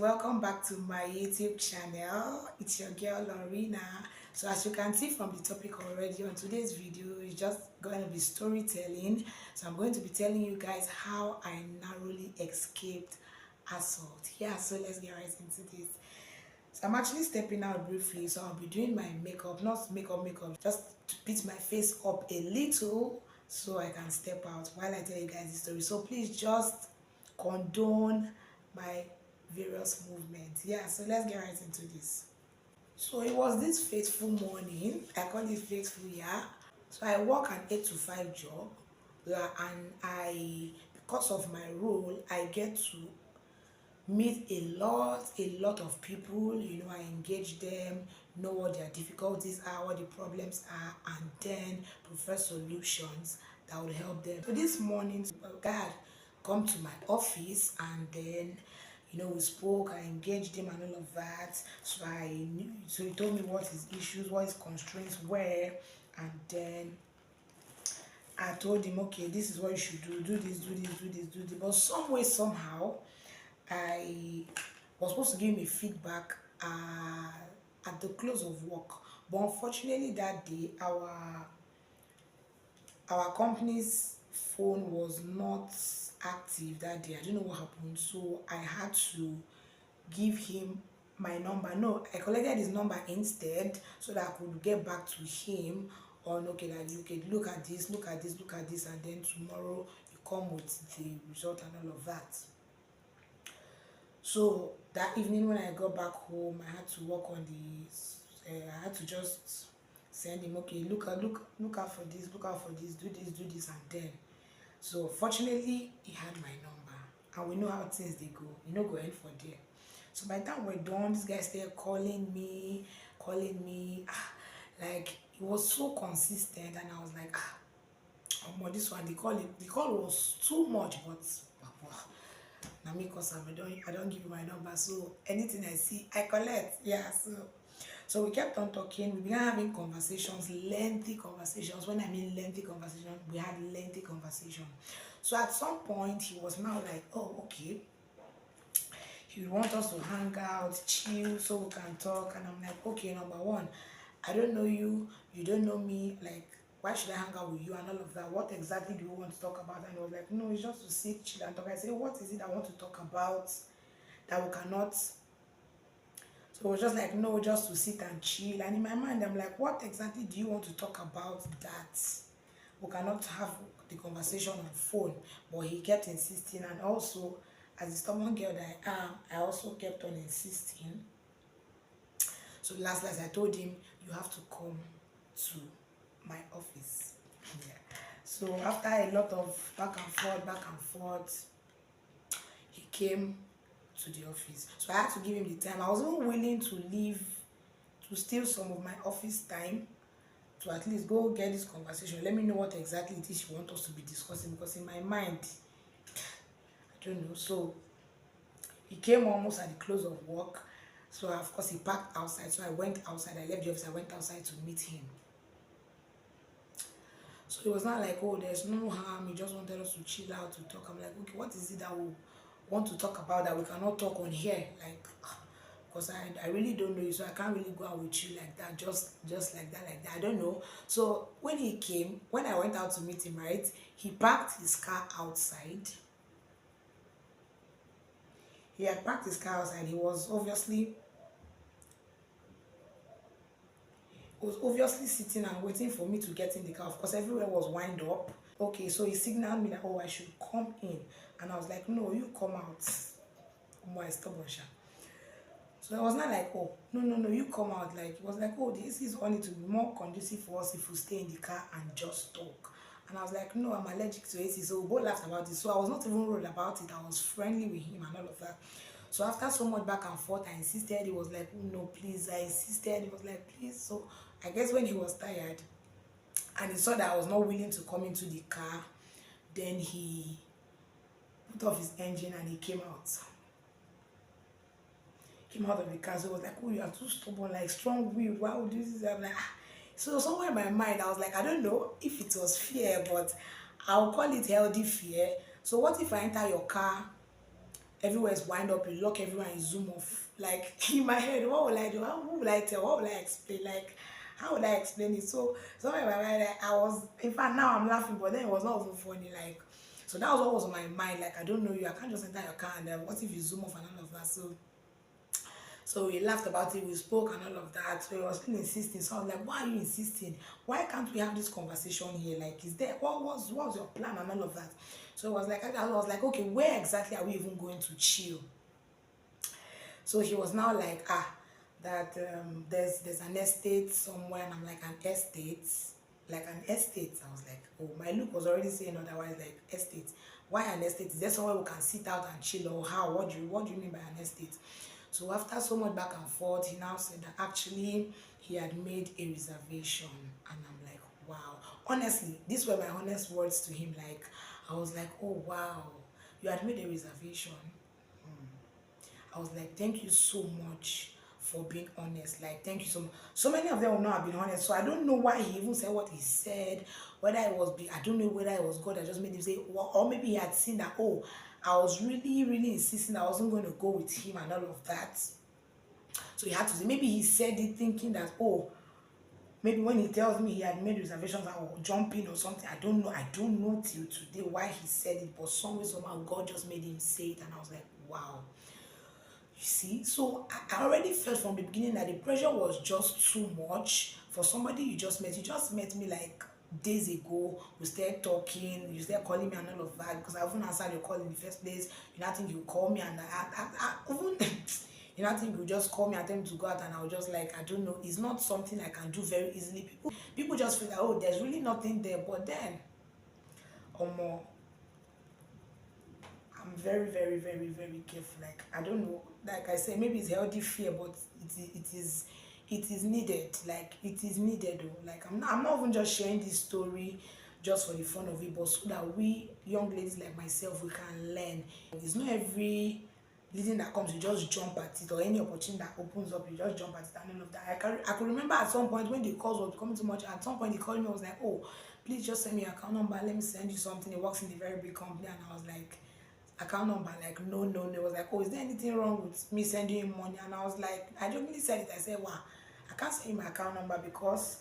welcome back to my YouTube channel. It's your girl Lorena. So as you can see from the topic already, on today's video is just going to be storytelling. So I'm going to be telling you guys how I narrowly escaped assault. Yeah, so let's get right into this. So I'm actually stepping out briefly, so I'll be doing my makeup, not makeup, just to beat my face up a little so I can step out while I tell you guys the story. So please just condone my various movements. Yeah, so let's get right into this. So it was this fateful morning. I call it fateful, yeah. So I work an 8 to 5 job, yeah, and because of my role, I get to meet a lot of people. I engage them, know what their difficulties are, what the problems are, and then prefer solutions that would help them. So this morning, guy had come to my office, and then we spoke. I engaged him and all of that. So he told me what his issues, what his constraints were, and then I told him, okay, this is what you should do this, do this, do this, do this. But some way, somehow, I was supposed to give me feedback at the close of work. But unfortunately that day, our company's phone was not active that day. I don't know what happened. So I had to give him my number. No, I collected his number instead so that I could get back to him on, okay, that you can look at this, look at this, look at this, and then tomorrow you come with the result and all of that. So that evening when I got back home, I had to work on the. I had to just send him, okay, look out for this, look out for this, do this, and then. So fortunately, he had my number, and we know how things they go. Go end for there. So by the time we're done, this guy started calling me, like he was so consistent, and I was like, this one, the call was too much, but now me cause I don't give you my number. So anything I see, I collect. Yeah, so we kept on talking. We began having conversations, lengthy conversations. When I mean lengthy conversation, we had lengthy conversation. So at some point he was now like, oh, okay, he would want us to hang out, chill, so we can talk. And I'm like, okay, number one, I don't know you, you don't know me, like, why should I hang out with you and all of that? What exactly do you want to talk about? And I was like, no, it's just to sit, chill, and talk. I said, what is it I want to talk about that we cannot? So it was just like, no, just to sit and chill. And in my mind, I'm like, what exactly do you want to talk about that we cannot have the conversation on phone? But he kept insisting, and also, as a stubborn girl that I am, I also kept on insisting. So last I told him, you have to come to my office. Yeah. So after a lot of back and forth, he came to the office. So I had to give him the time. I was even willing to leave, to steal some of my office time to at least go get this conversation. Let me know what exactly it is you want us to be discussing, because in my mind, I don't know. So he came almost at the close of work. So of course he parked outside. So I went outside. I left the office. I went outside to meet him. So it was not like, oh, there's no harm. He just wanted us to chill out, to talk. I'm like, okay, what is it that we want to talk about that we cannot talk on here? Like, because I really don't know you, so I can't really go out with you like that, just like that. I don't know. So when he came, when I went out to meet him, right, he parked his car outside. He had parked his car outside. He was obviously sitting and waiting for me to get in the car. Of course, everywhere was wind up. Okay, so he signaled me that, oh, I should come in. And I was like, no, you come out. My stubborn. So it was not like, oh, no, you come out. Like, it was like, oh, this is only to be more conducive for us if we stay in the car and just talk. And I was like, no, I'm allergic to AC. So we both laughed about it. So I was not even rude about it. I was friendly with him and all of that. So after so much back and forth, I insisted. He was like, oh, no, please. I insisted. He was like, please. So I guess when he was tired and he saw that I was not willing to come into the car, then he put off his engine and he came out of the car. So it was like, oh, you are too stubborn, like strong will, why would you do this? I'm like, ah. So somewhere in my mind, I was like, I don't know if it was fear, but I'll call it healthy fear. So what if I enter your car everywhere is wind up, you lock everyone, you zoom off. Like in my head, what will I do? Who will I tell? What will I explain? Like how would I explain it? So somewhere in my mind, I was, in fact now I'm laughing, but then it was not even funny. Like, so that was what was on my mind. Like, I don't know you, I can't just enter your car and what if you zoom off and all of that. So we laughed about it, we spoke and all of that. So he was still insisting. So I was like, why are you insisting? Why can't we have this conversation here? Like, is there, what's your plan and all of that? So it was like, I was like, okay, where exactly are we even going to chill? So he was now like, that there's an estate somewhere, and I'm like, an estate? Like an estate? I was like, oh, my look was already saying otherwise, like estate. Why an estate? Is there somewhere we can sit out and chill, or how? What do you mean by an estate? So after so much back and forth, he now said that actually he had made a reservation, and I'm like, wow. Honestly, these were my honest words to him. Like, I was like, oh wow, you had made a reservation. I was like, thank you so much for being honest. Like, thank you so much. So many of them will not have been honest. So I don't know why he even said what he said. Whether it was, I don't know whether it was God that just made him say, well, or maybe he had seen that, oh, I was really, really insisting I wasn't going to go with him and all of that. So he had to say, maybe he said it thinking that, oh, maybe when he tells me he had made reservations, I will jump in or something. I don't know. I don't know till today why he said it, but some way, somehow, God just made him say it, and I was like, wow. You see, so I already felt from the beginning that the pressure was just too much for somebody you just met. You just met me like days ago. We started talking. You started calling me and all of that because I haven't answered your call in the first place. You not think you call me and I even you not think you just call me and tell me to go out and I'll just like I don't know. It's not something I can do very easily. People just feel that oh there's really nothing there, but then or more. I'm very, very, very, very careful. Like I don't know. Like I said, maybe it's healthy fear, but it is needed. Like it is needed. Though. Like I'm not even just sharing this story just for the fun of it, but so that we young ladies like myself we can learn. It's not every leading that comes you just jump at it, or any opportunity that opens up you just jump at it and all of that. I could remember at some point when the calls were becoming too much. At some point they called me. I was like, oh, please just send me your account number. Let me send you something. It works in a very big company, and I was like account number, like no no no. It was like, oh, is there anything wrong with me sending you money? And I was like, I jokingly said it. I said, wow, I can't send you my account number because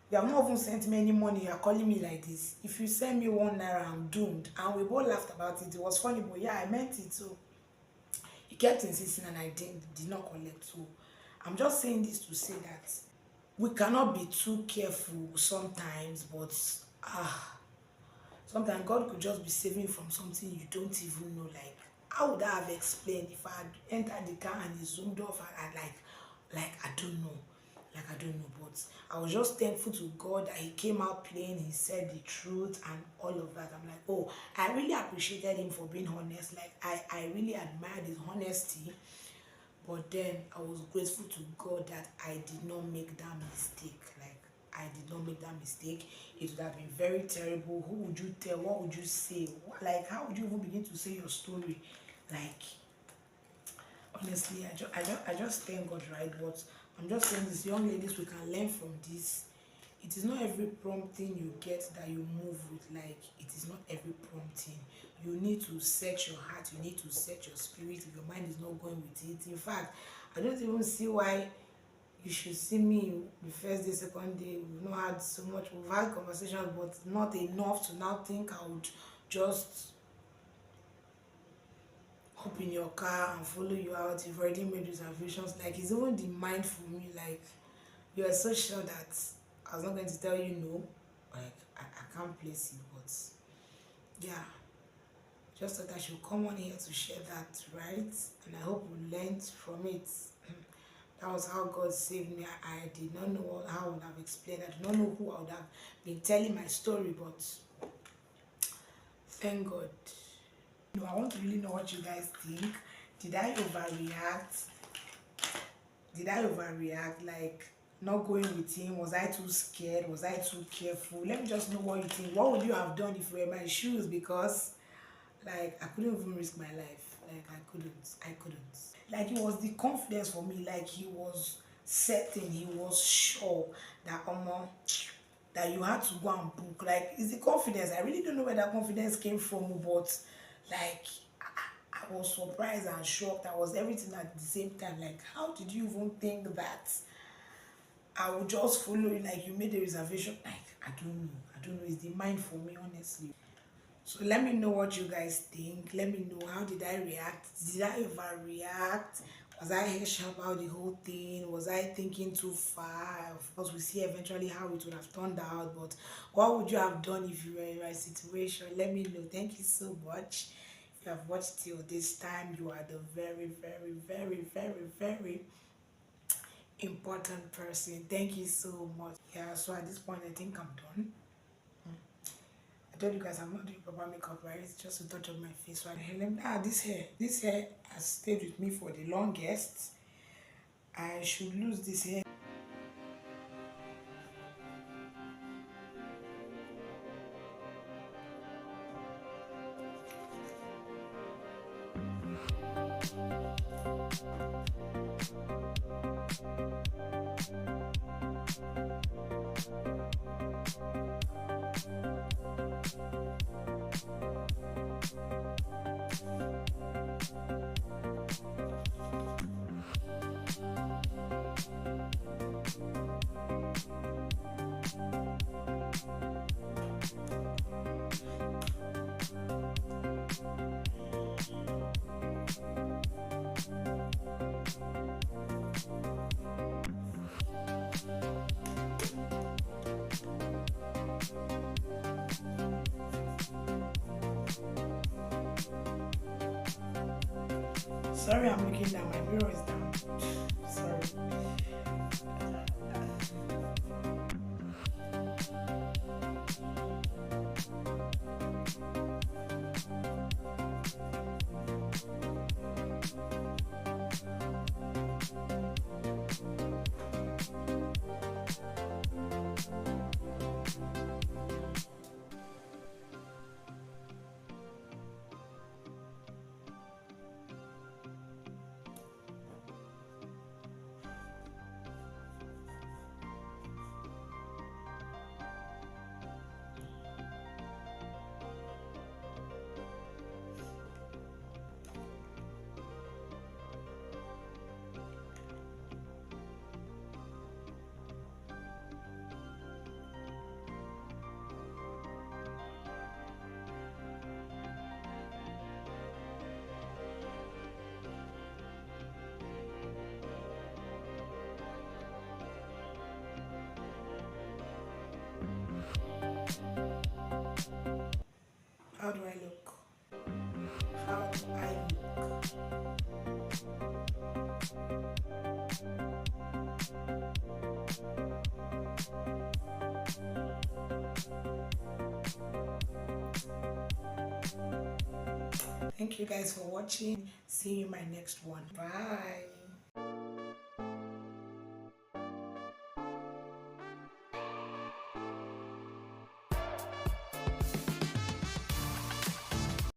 you have not even sent me any money. You are calling me like this. If you send me 1 naira, I'm doomed. And we both laughed about it. It was funny, but yeah, I meant it. So he kept insisting, and I did not collect. So I'm just saying this to say that we cannot be too careful sometimes, but sometimes God could just be saving you from something you don't even know. Like, how would I have explained if I had entered the car and he zoomed off and I like I don't know. Like I don't know. But I was just thankful to God that he came out plain, he said the truth and all of that. I'm like, oh, I really appreciated him for being honest. Like I really admired his honesty. But then I was grateful to God that I did not make that mistake. Like I did not make that mistake. It would have been very terrible. Who would you tell? What would you say? Like how would you even begin to say your story? Like honestly, I just thank God, right? But I'm just saying this, young ladies, we can learn from this. It is not every prompting you get that you move with. Like it is not every prompting. You need to set your heart, you need to set your spirit if your mind is not going with it. In fact, I don't even see why you should see me the first day, second day. We've not had so much, we've had conversations, but not enough to now think I would just hop in your car and follow you out. You've already made reservations. Like it's even the mind for me. Like you are so sure that I was not going to tell you no. Like I can't place it, but yeah. Just thought I should come on here to share that, right? And I hope we learned from it. That was how God saved me. I did not know how I would have explained. I did not know who I would have been telling my story, but thank God. No, I want to really know what you guys think. Did I overreact? Did I overreact? Like not going with him? Was I too scared? Was I too careful? Let me just know what you think. What would you have done if you were in my shoes? Because like I couldn't even risk my life. Like I couldn't. Like it was the confidence for me. Like he was certain, he was sure that that you had to go and book. Like it's the confidence. I really don't know where that confidence came from, but like I was surprised and shocked. I was everything at the same time. Like, how did you even think that I would just follow you? Like, you made a reservation. Like, I don't know. I don't know. It's the mind for me, honestly. So let me know what you guys think. Let me know, how did I react? Did I overreact? Was I harsh about the whole thing? Was I thinking too far? Of course, we see eventually how it would have turned out. But what would you have done if you were in my situation? Let me know. Thank you so much. If you have watched till this time, you are the very, very, very, very, very important person. Thank you so much. Yeah, so at this point, I think I'm done. I told you guys I'm not doing proper makeup, right? It's just a touch of my face. So this hair has stayed with me for the longest. I should lose this hair. Sorry, I'm looking down. My mirror is down. Sorry. How do I look? How do I look? Thank you guys for watching. See you in my next one. Bye.